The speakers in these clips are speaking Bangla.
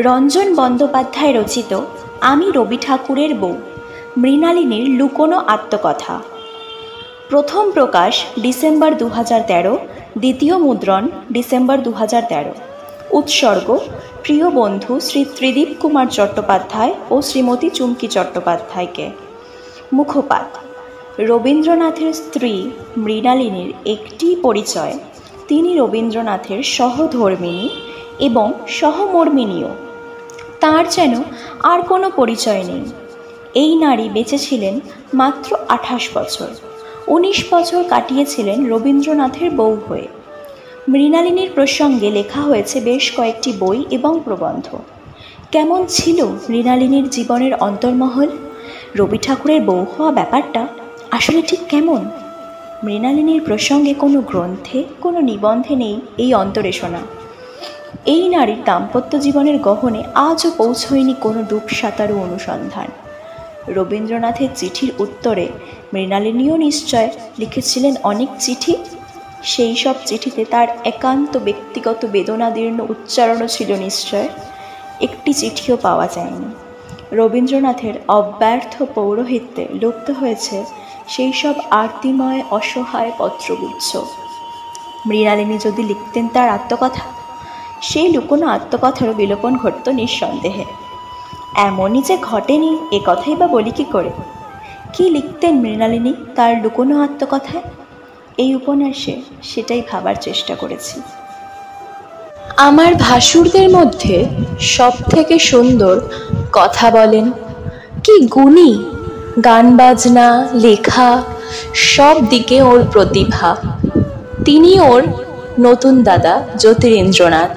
রঞ্জন বন্দ্যোপাধ্যায় রচিত আমি রবি ঠাকুরের বউ মৃণালিনীর লুকোনো আত্মকথা। প্রথম প্রকাশ ডিসেম্বর 2013, দ্বিতীয় মুদ্রণ ডিসেম্বর 2013। উৎসর্গ প্রিয় বন্ধু শ্রী ত্রিদীপ কুমার চট্টোপাধ্যায় ও শ্রীমতী চুমকি চট্টোপাধ্যায়কে। মুখপাত: রবীন্দ্রনাথের স্ত্রী মৃণালিনীর একটি পরিচয়, তিনি রবীন্দ্রনাথের সহধর্মিণী এবং সহমর্মিণীও। তাঁর যেন আর কোনো পরিচয় নেই। এই নারী বেঁচে ছিলেন মাত্র 28 বছর। 19 বছর কাটিয়েছিলেন রবীন্দ্রনাথের বউ হয়ে। মৃণালিনীর প্রসঙ্গে লেখা হয়েছে বেশ কয়েকটি বই এবং প্রবন্ধ। কেমন ছিল মৃণালিনীর জীবনের অন্তর্মহল? রবি ঠাকুরের বউ হওয়া ব্যাপারটা আসলে ঠিক কেমন? মৃণালিনীর প্রসঙ্গে কোনো গ্রন্থে, কোনো নিবন্ধে নেই এই অন্তরেষণা। এই নারীর দাম্পত্য জীবনের গহনে আজও পৌঁছয়নি কোনো ডুবসাঁতারু অনুসন্ধান। রবীন্দ্রনাথের চিঠির উত্তরে মৃণালিনীও নিশ্চয় লিখেছিলেন অনেক চিঠি। সেই সব চিঠিতে তার একান্ত ব্যক্তিগত বেদনাদীর্ণ উচ্চারণও ছিল নিশ্চয়। একটি চিঠিও পাওয়া যায়নি। রবীন্দ্রনাথের অব্যর্থ পৌরোহিত্যে লুপ্ত হয়েছে সেই সব আরতিময় অসহায় পত্রগুচ্ছ। মৃণালিনী যদি লিখতেন তার আত্মকথা, সেই লুকোনো আত্মকথারও বিলোপন ঘটত নিঃসন্দেহে। এমনই যে ঘটেনি এ কথাই বা বলি কী করে? কি লিখতেন মৃণালিনী তার লুকোনো আত্মকথায়? এই উপন্যাসে সেটাই ভাবার চেষ্টা করেছি। আমার ভাসুরদের মধ্যে সব থেকে সুন্দর কথা বলেন, কি গুণী, গান বাজনা, লেখা, সব দিকে ওর প্রতিভা। তিনি ওর নতুন দাদা জ্যোতিরিন্দ্রনাথ।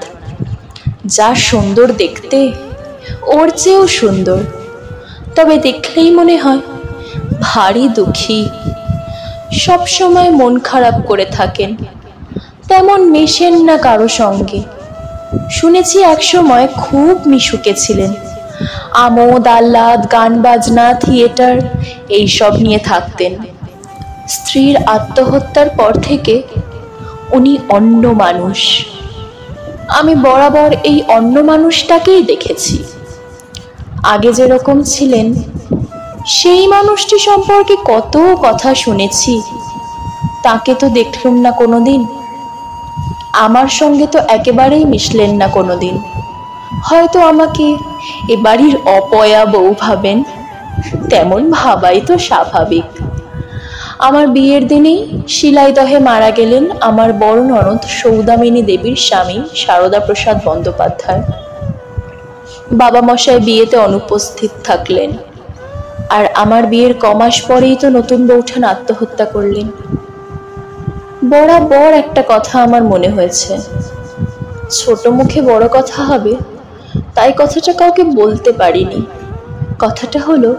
যা সুন্দর দেখতে, ওর চেয়েও সুন্দর। তবে দেখলেই মনে হয় ভারী দুঃখী। সব সময় মন খারাপ করে থাকেন, তেমন মেশেন না কারো সঙ্গে। শুনেছি একসময় খুব মিশুকে ছিলেন। আমোদ আহ্লাদ, গান বাজনা, থিয়েটার এইসব নিয়ে থাকতেন। স্ত্রীর আত্মহত্যার পর থেকে উনি অন্য মানুষ। আমি বরাবর এই অন্য মানুষটাকেই দেখেছি। আগে যেরকম ছিলেন সেই মানুষটি সম্পর্কে কত কথা শুনেছি, তাকে তো দেখলুম না কোনোদিন। আমার সঙ্গে তো একেবারেই মিশলেন না কোনোদিন। হয়তো আমাকে এ বাড়ির অপয়া বউ ভাবেন, তেমন ভাবাই তো স্বাভাবিক। আমার বিয়ের দিনেই শিলাইদহে মারা গেলেন আমার বড় ননদ সৌদামিনী দেবীর স্বামী সারদা প্রসাদ বন্দ্যোপাধ্যায়। বাবা মশাই বিয়েতে অনুপস্থিত থাকলেন, আর আমার বিয়ের কমাস পরেই তো নতুন বৌঠান আত্মহত্যা করলেন। বরাবর একটা কথা আমার মনে হয়েছে, ছোট মুখে বড় কথা হবে, তাই কথাটা কাউকে বলতে পারিনি। কথাটা হলো,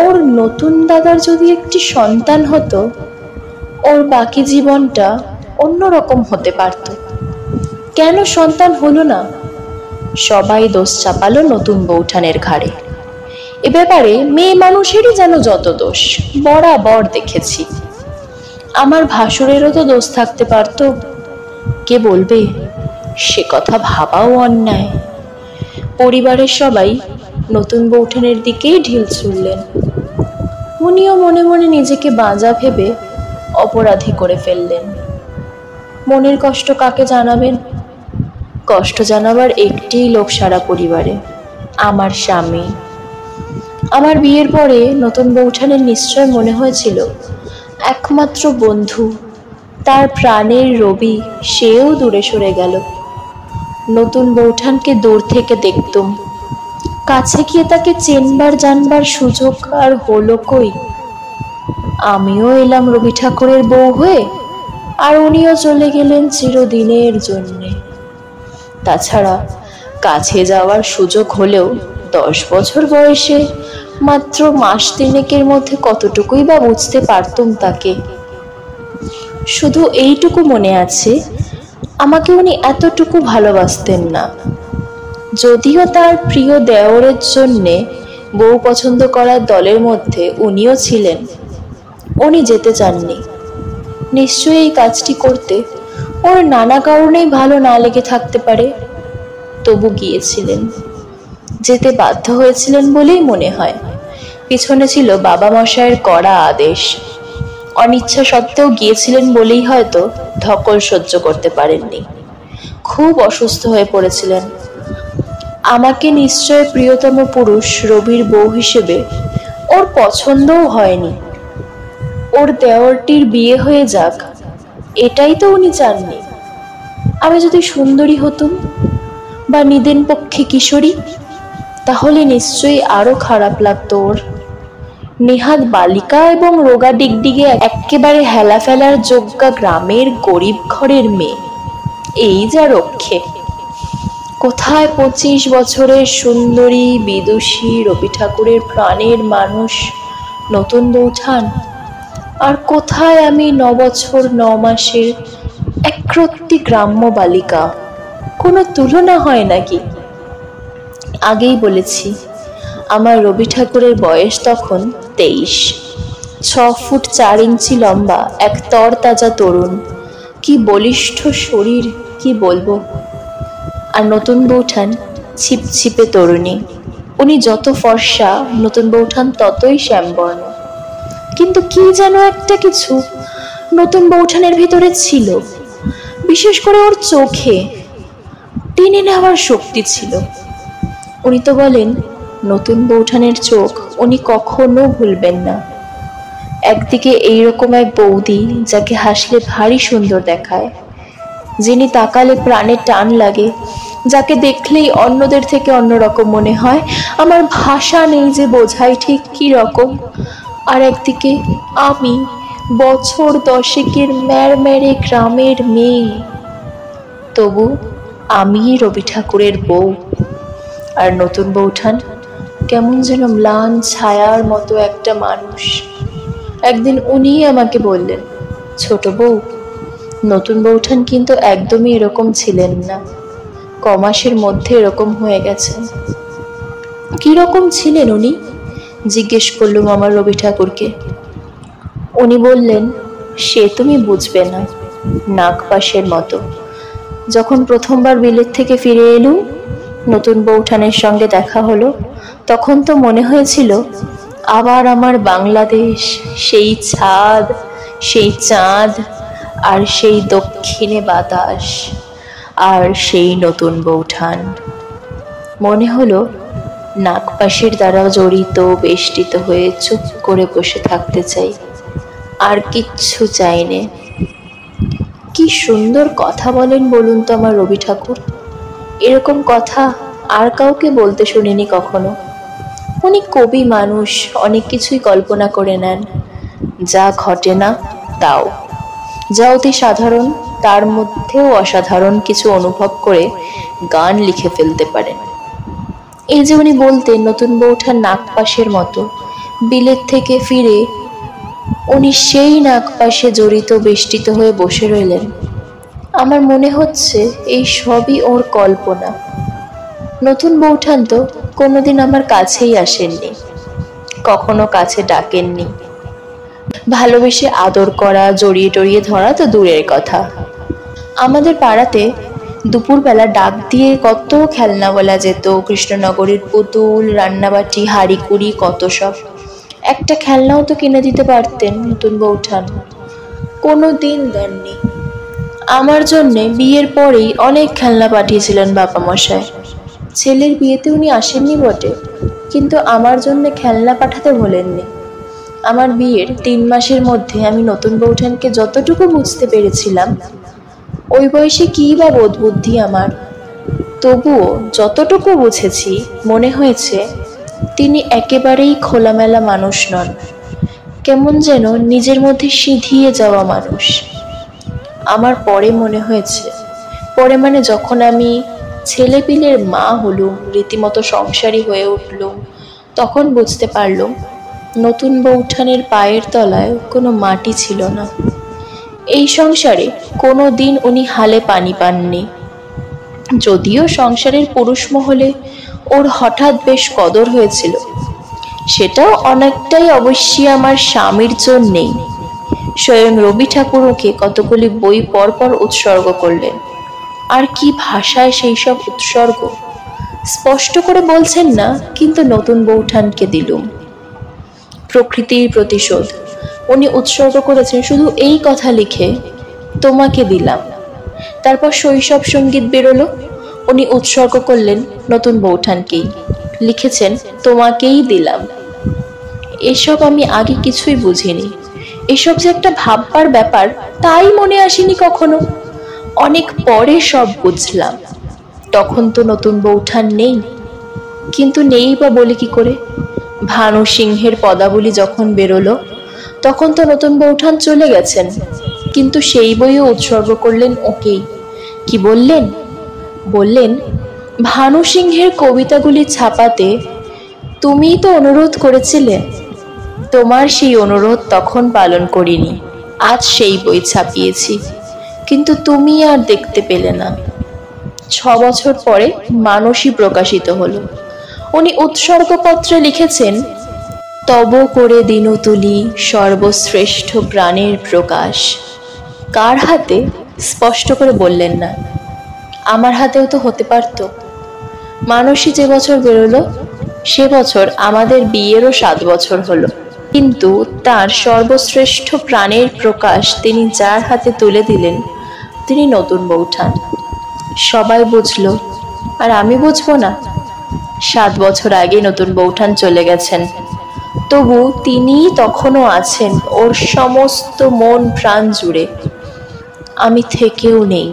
ওর নতুন দাদার যদি একটি সন্তান হতো, ওর বাকি জীবনটা অন্যরকম হতে পারত। কেন সন্তান হলো না? সবাই দোষ চাপালো নতুন বৌঠানের ঘাড়ে। এ ব্যাপারে মেয়ে মানুষেরই যেন যত দোষ, বরাবর দেখেছি। আমার ভাসুরেরও তো দোষ থাকতে পারত। কে বলবে? সে কথা ভাবাও অন্যায়। পরিবারের সবাই নতুন বৌঠানের দিকেই ঢিল ছুড়লেন। উনিও মনে মনে নিজেকে বাঁজা ভেবে অপরাধী করে ফেললেন। মনের কষ্ট কাকে জানাবেন? কষ্ট জানাবার একটিই লোক সারা পরিবারে, আমার স্বামী। আমার বিয়ের পরে নতুন বৌঠানের নিশ্চয় মনে হয়েছিল একমাত্র বন্ধু, তার প্রাণের রবি, সেও দূরে সরে গেল। নতুন বৌঠানকে দূর থেকে দেখতুম, কাছে গিয়ে তাকে চেনবার জানবার সুযোগ আর হলো কই। আমিও এলাম রবি ঠাকুরের বউ হয়ে, আর উনিও চলে গেলেন চিরদিনের জন্যে। তাছাড়া কাছে যাওয়ার সুযোগ হলেও 10 বছর বয়সে মাত্র মাস তিনেকের মধ্যে কতটুকুই বা বুঝতে পারতুম তাকে। শুধু এইটুকু মনে আছে, আমাকে উনি এতটুকু ভালোবাসতেন না। যদিও তার প্রিয় দেওরের জন্যে বউ পছন্দ করার দলের মধ্যে উনিও ছিলেন, উনি যেতে চাননি। নিশ্চয়ই এই কাজটি করতে ওর নানা কারণেই ভালো না লেগে থাকতে পারে। তবু গিয়েছিলেন। যেতে বাধ্য হয়েছিলেন বলেই মনে হয়। পিছনে ছিল বাবা মশাইয়ের কড়া আদেশ। অনিচ্ছা সত্ত্বেও গিয়েছিলেন বলেই হয়তো ধকল সহ্য করতে পারেননি। খুব অসুস্থ হয়ে পড়েছিলেন। আমাকে নিশ্চয় প্রিয়তম পুরুষ রবির বউ হিসেবে ওর পছন্দও হয়নি। ওর দেওরটির বিয়ে হয়ে যাক, এটাই তো উনি চাননি। আমি যদি সুন্দরী হতুম বা নিদেন পক্ষে কিশোরী, তাহলে নিশ্চয়ই আরো খারাপ লাগতো ওর। নেহাত বালিকা এবং রোগা ডিগডিগে একেবারে হেলা ফেলার যোগ্যা গ্রামের গরিব ঘরের মেয়ে, এই যা রক্ষে। কোথায় 25 বছরের সুন্দরী বিদুষী রবি ঠাকুরের প্রাণের মানুষ নতুন বৌঠান, আর কোথায় আমি 9 বছর 9 মাসের একরত্তি গ্রাম্য বালিকা। কোনো তুলনা হয় নাকি? আগেই বলেছি, আমার রবি ঠাকুরের বয়স তখন 23। 6 ফুট 4 ইঞ্চি লম্বা এক তরতাজা তরুণ। কি বলিষ্ঠ শরীর, কি বলবো। আর নতুন বৌঠান ছিপছিপে তরুণী। উনি যত ফর্সা, নতুন বৌঠান ততই শ্যামবর্ণ। কিন্তু কি যেন একটা কিছু নতুন বৌঠানের ভিতরে ছিল, বিশেষ করে ওর চোখে টেনে নেওয়ার শক্তি ছিল। উনি তো বলেন, নতুন বৌঠানের চোখ উনি কখনো ভুলবেন না। একদিকে এইরকম এক বৌদি, যাকে হাসলে ভারী সুন্দর দেখায়, যিনি তাকালে প্রাণে টান লাগে, যাকে দেখলেই অন্যদের থেকে অন্যরকম মনে হয়, আমার ভাষা নেই যে বোঝাই ঠিক কি রকম। আর একদিকে আমি, বছর 10-এর ম্যাড়ম্যাড়ে গ্রামের মেয়ে। তবু আমি রবি ঠাকুরের বউ। আর নতুন বৌঠান কেমন যেন ম্লান ছায়ার মতো একটা মানুষ। একদিন উনিই আমাকে বললেন, ছোট বউ, নতুন বৌঠান কিন্তু একদমই এরকম ছিলেন না, কমাসের মধ্যে এরকম হয়ে গেছেন। কিরকম ছিলেন উনি? জিজ্ঞেস করলুম আমার রবি ঠাকুরকে। উনি বললেন, সে তুমি বুঝবে না, নাগপাশের মতো। যখন প্রথমবার বিলেত থেকে ফিরে এলুম, নতুন বৌঠানের সঙ্গে দেখা হলো, তখন তো মনে হয়েছিল আবার আমার বাংলাদেশ, সেই ছাদ, সেই চাঁদ, আর সেই দক্ষিণে বাতাস, আর সেই নতুন বৌঠান। মনে হলো নাগপাশের দ্বারা জড়িত বেষ্টিত হয়ে চুপ করে বসে থাকতে চাই, আর কিচ্ছু চাইনে। কি সুন্দর কথা বলেন বলুন তো আমার রবি ঠাকুর। এরকম কথা আর কাউকে বলতে শুনিনি কখনো। উনি কবি মানুষ, অনেক কিছুই কল্পনা করে নেন, যা ঘটে না তাও, যা অতি সাধারণ তার মধ্যেও অসাধারণ কিছু অনুভব করে গান লিখে ফেলতে পারেন। এই যে উনি বলতেন নতুন বৌঠান নাগপাশের মতো, বিলেত থেকে ফিরে উনি সেই নাগপাশে জড়িত বেষ্টিত হয়ে বসে রইলেন। আমার মনে হচ্ছে এই সবই ওর কল্পনা। নতুন বৌঠান তো কোনোদিন আমার কাছেই আসেননি, কখনো কাছে ডাকেননি। ভালোবেসে আদর করা, জড়িয়ে টড়িয়ে ধরা তো দূরের কথা। আমাদের পাড়াতে দুপুরবেলা ডাক দিয়ে কত খেলনা বলা যেত, কৃষ্ণনগরের পুতুল, রান্নাবাটি, হাঁড়িকুড়ি, কত সব। একটা খেলনাও তো কিনে দিতে পারতেন নতুন বৌঠান, কোনো দিন দেননি। আমার জন্যে বিয়ের পরেই অনেক খেলনা পাঠিয়েছিলেন বাবা মশাই। ছেলের বিয়েতে উনি আসেননি বটে, কিন্তু আমার জন্য খেলনা পাঠাতে ভোলেননি। আমার বিয়ের 3 মাসের মধ্যে আমি নতুন বৌঠানকে যতটুকু বুঝতে পেরেছিলাম, ওই বয়সে কী বা বোধ বুদ্ধি আমার, তবুও যতটুকু বুঝেছি মনে হয়েছে তিনি একেবারেই খোলামেলা মানুষ নন, কেমন যেন নিজের মধ্যে সিঁধিয়ে যাওয়া মানুষ। আমার পরে মনে হয়েছে, পরে মানে যখন আমি ছেলেপিলের মা হলুম, রীতিমতো সংসারী হয়ে উঠলুম, তখন বুঝতে পারলুম নতুন বৌঠানের পায়ের তলায় কোনো মাটি ছিল না। এই সংসারে কোনো দিন উনি হালে পানি পাননি। যদিও সংসারের পুরুষ মহলে ওর হঠাৎ বেশ কদর হয়েছিল, সেটাও অনেকটাই অবশ্যই আমার স্বামীর জন্যেই। স্বয়ং রবি ঠাকুর ওকে কতগুলি বই পরপর উৎসর্গ করলেন। আর কি ভাষায় সেই সব উৎসর্গ স্পষ্ট করে বলছেন না, কিন্তু নতুন বৌঠানকে দিলুম। প্রকৃতির প্রতিশোধ উনি উৎসর্গ করেছেন শুধু এই কথা লিখে, তোমাকে দিলাম। তারপর শৈশব সঙ্গীত বেরোলো, উনি উৎসর্গ করলেন নতুন বৌঠানকেই, লিখেছেন তোমাকেই দিলাম। এসব আমি আগে কিছুই বুঝিনি। এসব যে একটা ভাববার ব্যাপার তাই মনে আসেনি কখনো। অনেক পরে সব বুঝলাম। তখন তো নতুন বৌঠান নেই, কিন্তু নেই বা বলি কি করে? ভানু সিংহের পদাবলী যখন বেরোলো তখন তো নতুন বৌঠান চলে গেছেন, কিন্তু সেই বইও উৎসর্গ করলেন ওকেই। কি বললেন? বললেন ভানু সিংহের কবিতাগুলি ছাপাতে তুমিই তো অনুরোধ করেছিলে, তোমার সেই অনুরোধ তখন পালন করিনি, আজ সেই বই ছাপিয়েছি, কিন্তু তুমি আর দেখতে পেলে না। 6 বছর পরে মানসী প্রকাশিত হলো। উনি উৎসর্গপত্রে লিখেছেন, তব করে দিন তুলি সর্বশ্রেষ্ঠ প্রাণের প্রকাশ। কার হাতে স্পষ্ট করে বললেন না, আমার হাতেও তো হতে পারত। মানসী যে বছর বেরোলো সে বছর আমাদের বিয়েরও 7 বছর হলো, কিন্তু তার সর্বশ্রেষ্ঠ প্রাণের প্রকাশ তিনি যার হাতে তুলে দিলেন তিনি নতুন বৌঠান। সবাই বুঝলো, আর আমি বুঝবো না? 7 বছর আগে নতুন বৌঠান চলে গেছেন, তবু তিনি তখনও আছেন ওর সমস্ত মন প্রাণ জুড়ে। আমি থেকেও নেই।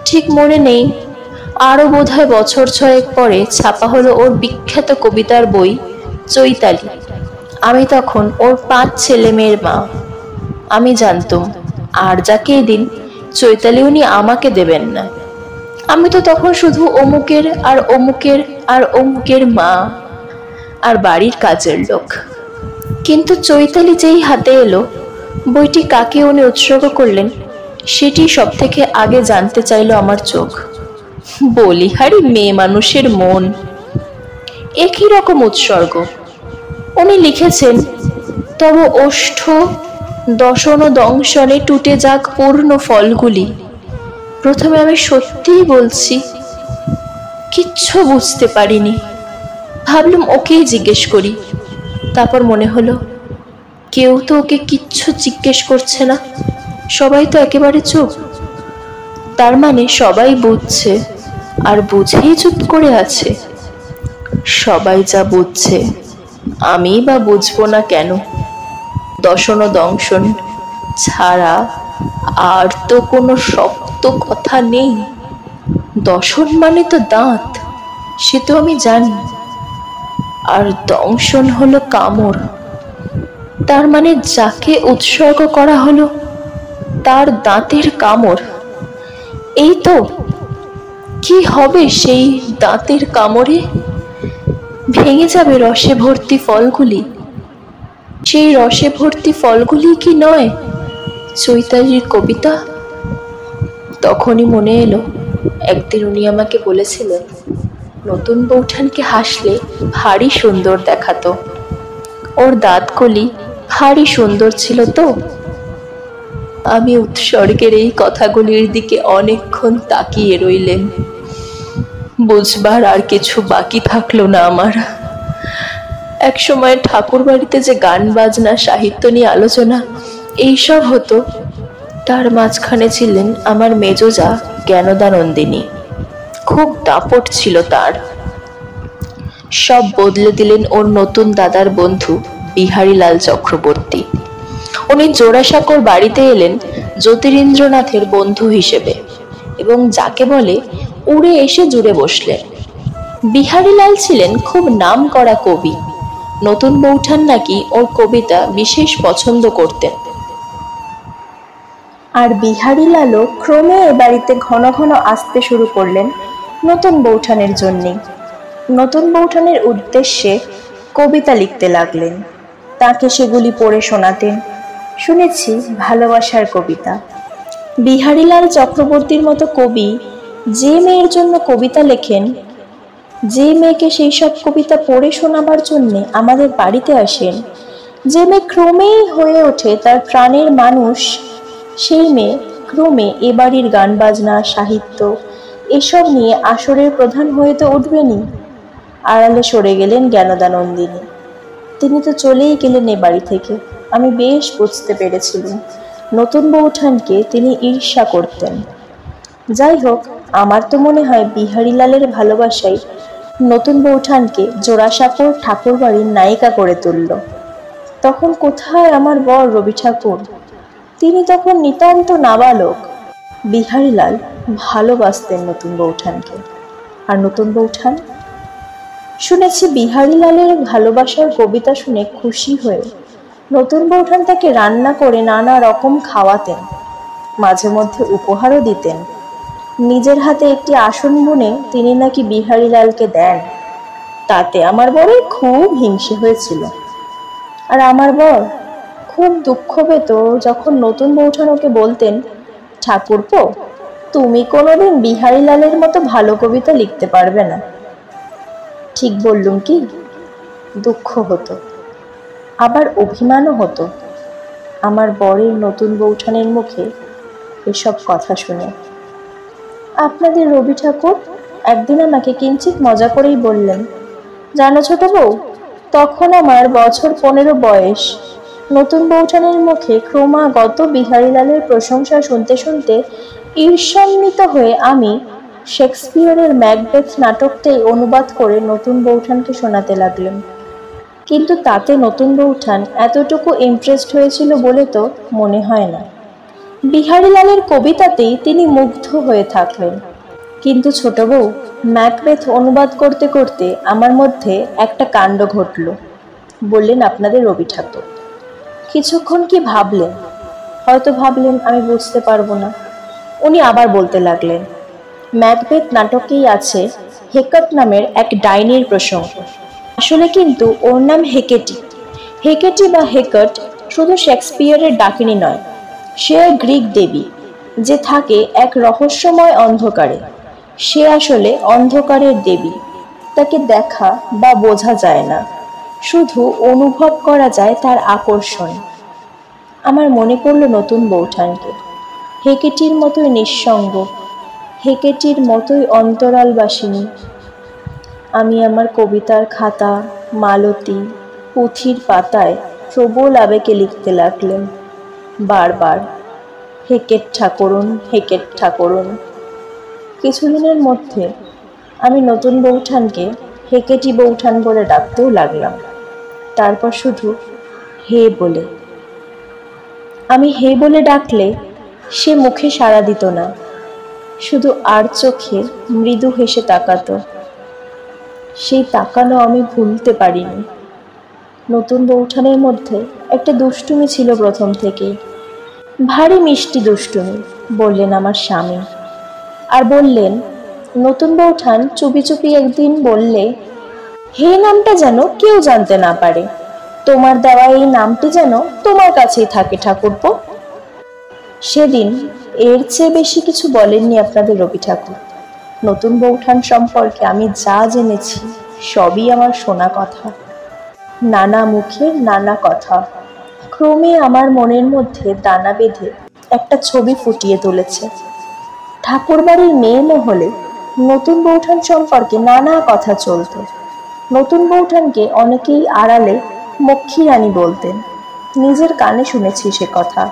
ঠিক মনে নেই, আরও বোধহয় বছর 6 পরে ছাপা হলো ওর বিখ্যাত কবিতার বই চৈতালি। আমি তখন ওর 5 ছেলে মেয়ের মা। আমি জানতুম আর যাকে দিন চৈতালি উনি আমাকে দেবেন না। আমি তো তখন শুধু অমুকের আর অমুকের আর অমুকের মা আর বাড়ির কাজের লোক। কিন্তু চৈতালি যেই হাতে এলো, বইটি কাকে উনি উৎসর্গ করলেন সেটি সব থেকে আগে জানতে চাইলো আমার চোখ। বলিহারি মেয়ে মানুষের মন, একই রকম উৎসর্গ। উনি লিখেছেন, তব ওষ্ঠ দশন দংশনে টুটে যাক পূর্ণ ফলগুলি। প্রথমে আমি সত্যিই বলছি কিচ্ছু বুঝতে পারিনি। ভাবলাম ওকেই জিজ্ঞেস করি। তারপর মনে হলো কেউ তো ওকে কিচ্ছু জিজ্ঞেস করছে না, সবাই তো একেবারে চুপ। তার মানে সবাই বুঝছে আর বুঝেই চুপ করে আছে। সবাই যা বুঝছে আমি বা বুঝবো না কেন? দশন দংশন ছাড়া আর তো কোনো শক্ত কথা নেই। দশন মানে তো দাঁত, সে তো আমি জানি, আর দংশন হলো কামড়। তার মানে যাকে উৎসর্গ করা হলো তার দাঁতের কামড়। এই তো, কি হবে সেই দাঁতের কামড়ে? ভেঙে যাবে রসে ভর্তি ফলগুলি। সেই রসে ভর্তি ফলগুলি কি নয় চৈতালির কবিতা? তখনই মনে এলো একদিন উনি আমাকে বলেছিলেন নতুন বৌঠানকে হাসলে ভারী সুন্দর দেখাতো। ওর দাঁতগুলি ভারী সুন্দর ছিল তো। আমি উৎসর্গের এই কথাগুলির দিকে অনেকক্ষণ তাকিয়ে রইলেন। বুঝবার আর কিছু বাকি থাকলো না আমার। এক সময় ঠাকুর বাড়িতে যে গান বাজনা সাহিত্য নিয়ে আলোচনা এইসব হতো, তার মাঝখানে ছিলেন আমার মেজোজা জ্ঞানদানন্দিনী। খুব দাপট ছিল তার। সব বদলে দিলেন ওর নতুন দাদার বন্ধু বিহারীলাল চক্রবর্তী। উনি জোড়াসাঁকোর বাড়িতে এলেন জ্যোতিরিন্দ্রনাথের বন্ধু হিসেবে, এবং যাকে বলে উড়ে এসে জুড়ে বসলেন। বিহারীলাল ছিলেন খুব নাম করা কবি। নতুন বৌঠান নাকি ওর কবিতা বিশেষ পছন্দ করতেন। আর বিহারীলালও ক্রমে এ বাড়িতে ঘন ঘন আসতে শুরু করলেন নতুন বৌঠানের জন্যে। নতুন বৌঠানের উদ্দেশ্যে কবিতা লিখতে লাগলেন। তাকে সেগুলি পড়ে শোনাতেন। শুনেছি ভালোবাসার কবিতা। বিহারীলাল চক্রবর্তীর মতো কবি যে মেয়ের জন্য কবিতা লেখেন, যে মেয়েকে সেই সব কবিতা পড়ে শোনাবার জন্যে আমাদের বাড়িতে আসেন, যে মেয়ে ক্রমেই হয়ে ওঠে তার প্রাণের মানুষ, সেই মেয়ে ক্রমে এ বাড়ির গান বাজনা, সাহিত্য এসব নিয়ে আসরের প্রধান হয়ে তো উঠবেনই। আড়ালে সরে গেলেন জ্ঞানদানন্দিনী। তিনি তো চলেই গেলেন এ বাড়ি থেকে। আমি বেশ বুঝতে পেরেছিলাম নতুন বৌঠানকে তিনি ঈর্ষা করতেন। যাই হোক, আমার তো মনে হয় বিহারীলালের ভালোবাসাই নতুন বৌঠানকে জোড়াসাঁকোর ঠাকুর বাড়ির নায়িকা করে তুলল। তখন কোথায় আমার বর রবি ঠাকুর? তিনি তখন নিতান্ত নাবালক। বিহারীলাল ভালোবাসতেন নতুন বৌঠানকে। আর নতুন বৌঠান? শুনেছি বিহারীলালের ভালোবাসার কবিতা শুনে খুশি হয়ে নতুন বৌঠান তাকে রান্না করে নানা রকম খাওয়াতেন, মাঝে মধ্যে উপহারও দিতেন। নিজের হাতে একটি আসন বুনে তিনি নাকি বিহারীলালকে দেন। তাতে আমার বরের খুব হিংসে হয়েছিল। আর আমার বর খুব দুঃখ পেত যখন নতুন বৌঠান ওকে বলতেন, ঠাকুরপো, তুমি কোনোদিন বিহারীলালের মতো ভালো কবিতা লিখতে পারবে না। ঠিক বললুম কি? দুঃখ হতো, আবার অভিমানও হতো আমার বরের নতুন বৌঠানের মুখে এসব কথা শুনে। আপনাদের রবি ঠাকুর একদিন আমাকে কিঞ্চিত মজা করেই বললেন, জানো ছোট বউ, তখন আমার বছর 15 বয়স। নতুন বৌঠানের মুখে ক্রমাগত বিহারীলালের প্রশংসা শুনতে শুনতে ঈর্ষান্বিত হয়ে আমি শেক্সপিয়রের ম্যাকবেথ নাটকটাই অনুবাদ করে নতুন বৌঠানকে শোনাতে লাগলাম। কিন্তু তাতে নতুন বৌঠান এতটুকু ইমপ্রেসড হয়েছিল বলে তো মনে হয় না। বিহারীলালের কবিতাতেই তিনি মুগ্ধ হয়ে থাকলেন। কিন্তু ছোট বউ, ম্যাকবেথ অনুবাদ করতে করতে আমার মধ্যে একটা কাণ্ড ঘটল, বললেন আপনাদের রবি ঠাকুর। কিছুক্ষণ কি ভাবলেন, হয়তো ভাবলেন আমি বুঝতে পারবো না। উনি আবার বলতে লাগলেন, ম্যাকবেথ নাটকেই আছে হেকট নামের এক ডাইনির প্রসঙ্গ। আসলে কিন্তু ওর নাম হেকেটি। হেকেটি বা হেকট শুধু শেক্সপিয়রের ডাকিনী নয়, সে গ্রিক দেবী যে থাকে এক রহস্যময় অন্ধকারে। সে আসলে অন্ধকারের দেবী। তাকে দেখা বা বোঝা যায় না, শুধু অনুভব করা যায় তার আকর্ষণ। আমার মনে পড়ল নতুন বৌঠানকে, হেকেটির মতোই নিঃসঙ্গ, হেকেটির মতোই অন্তরালবাসিনী। আমি আমার কবিতার খাতা, মালতী, পুঁথির পাতায় প্রবল আবেগে লিখতে লাগলেন বারবার, হেকেট ঠাকুরুন, হেকেট ঠাকুরুন। কিছুদিনের মধ্যে আমি নতুন বৌঠানকে হেকেটি বৌঠান বলে ডাকতেও লাগলাম। তারপর শুধু হে বলে। আমি হে বলে ডাকলে সে মুখে সাড়া দিত না, শুধু আর চোখে মৃদু হেসে তাকাতো। সেই তাকানো আমি ভুলতে পারিনি। নতুন বৌঠানের মধ্যে একটা দুষ্টুমি ছিল প্রথম থেকেই, ভারী মিষ্টি দুষ্টুমি, বললেন আমার স্বামী। আর বললেন, নতুন বৌঠান চুপি চুপি একদিন বললে, হে নামটা যেন কেউ জানতে না পারে, তোমার দেওয়া এই নামটি যেন তোমার কাছেই থাকে ঠাকুরপো। সেদিন এর চেয়ে বেশি কিছু বলেননি আপনাদের রবি ঠাকুর। নতুন বৌঠান সম্পর্কে আমি যা জেনেছি সবই আমার শোনা কথা। নানা মুখের নানা কথা ক্রমে আমার মনের মধ্যে দানা বেঁধে একটা ছবি ফুটিয়ে তুলেছে। ঠাকুর বাড়ির মেয়ে মহলে নতুন বৌঠান সম্পর্কে নানা কথা চলত। নতুন বৌঠানকে অনেকেই আড়ালে মক্ষী রানী বলতেন। নিজের কানে শুনেছি সে কথা।